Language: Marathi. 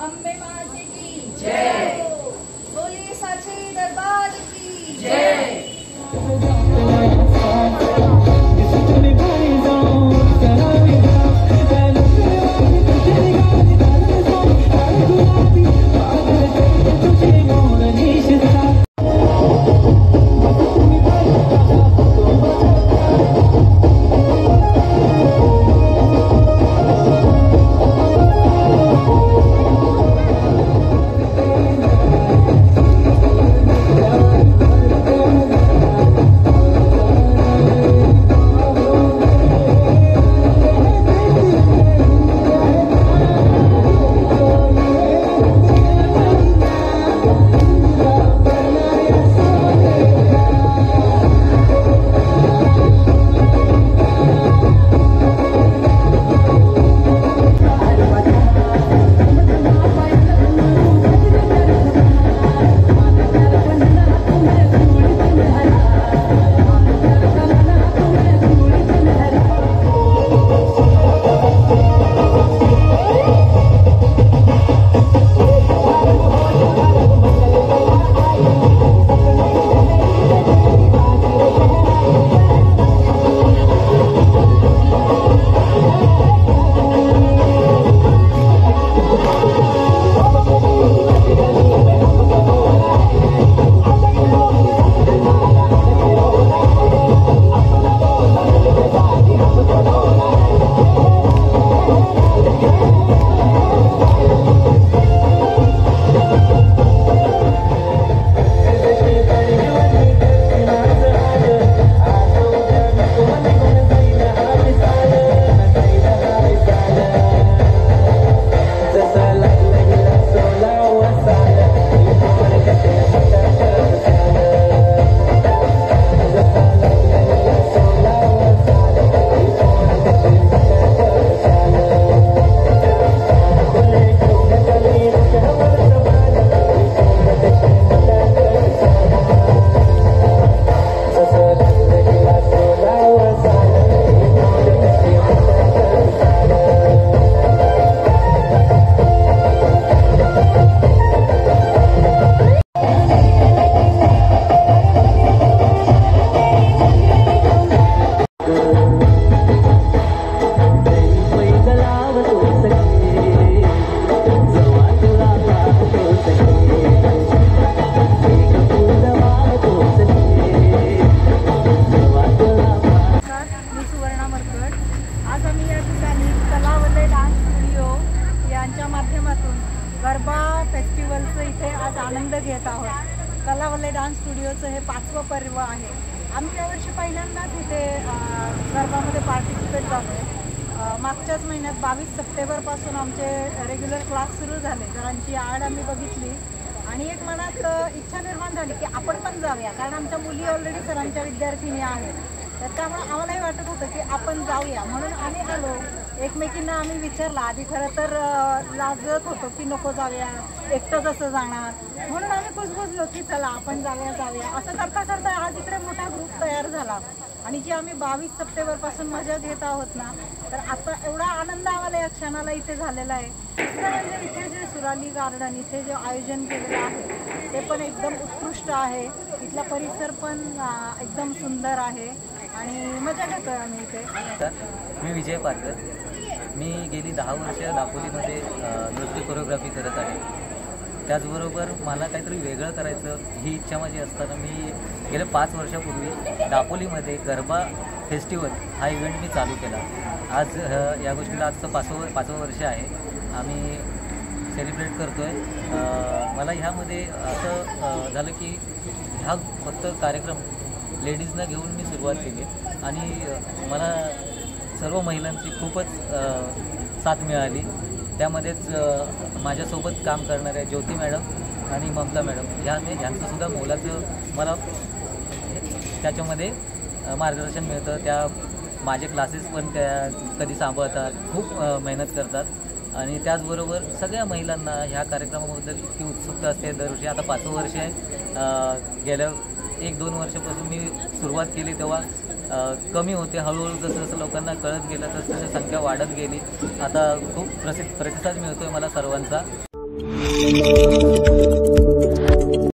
अंबे माते की जय, बोलिए साचे दरबार की जय। गरबा फेस्टिवलचं इथे आज आनंद घेत आहोत। कलावल्ले डान्स स्टुडिओचं हे 5वं पर्व आहे। आम्ही यावर्षी पहिल्यांदाच इथे गरबामध्ये पार्टिसिपेट झालो। मागच्याच महिन्यात 22 सप्टेंबरपासून आमचे रेग्युलर क्लास सुरू झाले। सरांची आड आम्ही बघितली आणि एक मनात इच्छा निर्माण झाली की आपण पण जाऊया, कारण आमच्या मुली ऑलरेडी सरांच्या विद्यार्थिनी आहेत। तर त्यामुळे आम्हालाही वाटत होतं की आपण जाऊया, म्हणून आम्ही आलो। एकमेकींना आम्ही विचारला, आधी खरं तर लाजत होतो की नको जाऊया, एकटं कसं जाणार, म्हणून आम्ही कुजबुजलो की चला आपण जाऊया। असं करता करता आज इकडे मोठा ग्रुप तयार झाला आणि जी आम्ही 22 सप्टेंबरपासून मजा घेत आहोत ना, तर आता एवढा आनंद आम्हाला या क्षणाला इथे झालेला आहे। दुसरं म्हणजे इथे जे सुराली गार्डन इथे जे आयोजन केलेलं आहे ते पण एकदम उत्कृष्ट आहे। इथला परिसर पण एकदम सुंदर आहे आणि मजा घेतोय आम्ही इथे। मी विजय पारकर, मी गेली 10 वर्ष दापोलीमध्ये नृत्य कोरिओग्राफी करत आहे। त्याचबरोबर मला काहीतरी वेगळं करायचं ही इच्छा माझी असताना मी गेल्या 5 वर्षापूर्वी दापोलीमध्ये गरबा फेस्टिवल हा इव्हेंट मी चालू केला। आज या गोष्टीला आजचं 5वं वर्ष आहे, आम्ही सेलिब्रेट करतो आहे। मला ह्यामध्ये असं झालं की हा फक्त कार्यक्रम लेडीजना घेऊन मी सुरुवात केली आणि मला सर्व महिलांची खूपच साथ मिळाली। त्यामध्येच माझ्यासोबत काम करणाऱ्या ज्योती मॅडम आणि ममता मॅडम यांचंसुद्धा मोलाचं मला त्याच्यामध्ये मार्गदर्शन मिळतं. त्या माझे क्लासेस पण त्या कधी सांभाळतात, खूप मेहनत करतात आणि त्याचबरोबर सगळ्या महिलांना ह्या कार्यक्रमाबद्दल इतकी उत्सुकता असते. दरवर्षी आता 5वं वर्ष आहे. गेल्या 1-2 वर्षापासून मी सुरुवात केली तेव्हा कमी होते. हळूहळू जसं जसं लोकांना कळत गेलं तसं तसं संख्या वाढत गेली. आता खूप प्रतिसाद मिळतो आहे मला सर्वांचा.